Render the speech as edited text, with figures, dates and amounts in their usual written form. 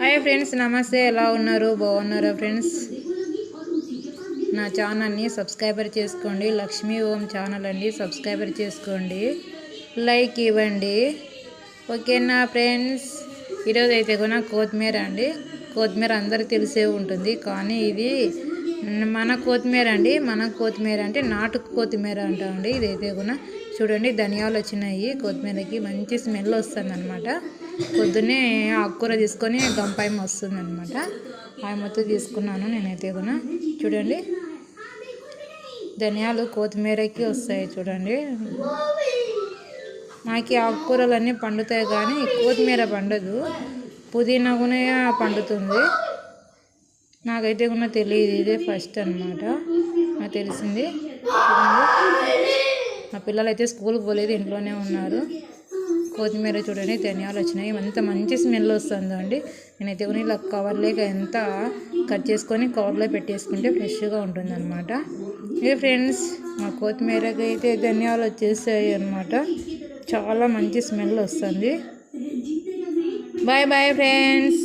Hi friends, నమస్తే. ఎలా ఉన్నారు? బాగున్నారా ఫ్రెండ్స్? నా ఛానల్ని సబ్స్క్రైబర్ చేసుకోండి. లక్ష్మీ ఓం ఛానల్ అండి, సబ్స్క్రైబర్ చేసుకోండి, లైక్ ఇవ్వండి. ఓకేనా ఫ్రెండ్స్? ఈరోజు అయితే కూడా కొత్తిమీర అండి. కొత్తిమీర అందరికీ తెలిసే ఉంటుంది, కానీ ఇది మన కొత్తిమీర అండి. మన కొత్తిమీర అంటే నాటు కొత్తిమీర అంటామండి. ఇదైతే కూడా చూడండి, ధనియాలు వచ్చినాయి. కొత్తిమీరకి మంచి స్మెల్ వస్తుంది అనమాట. పొద్దున్నే ఆకుకూర తీసుకొని గంపాయం వస్తుంది అనమాట. ఆ మొత్తం తీసుకున్నాను నేనైతే కూడా. చూడండి, ధనియాలు కొత్తిమీరకి వస్తాయి. చూడండి, నాకు ఆకుకూరలన్నీ పండుతాయి, కానీ కొత్తిమీర పండదు. పుదీనా కూడా పండుతుంది. నాకైతే కూడా తెలియదు, ఇదే ఫస్ట్ అనమాట నాకు తెలిసింది. మా పిల్లలు అయితే స్కూల్కి పోలేదు, ఇంట్లోనే ఉన్నారు. కొత్తిమీర చూడండి, ధనియాలు వచ్చినాయి. ఎంత మంచి స్మెల్ వస్తుందో అండి. నేనైతే కూడా ఇలా కవర్లోకి ఎంత కట్ చేసుకొని కవర్లో పెట్టేసుకుంటే ఫ్రెష్గా ఉంటుంది అనమాట. ఏ ఫ్రెండ్స్, మా కొత్తిమీరకి అయితే ధనియాలు వచ్చేసాయి అనమాట. చాలా మంచి స్మెల్ వస్తుంది. Bye bye friends.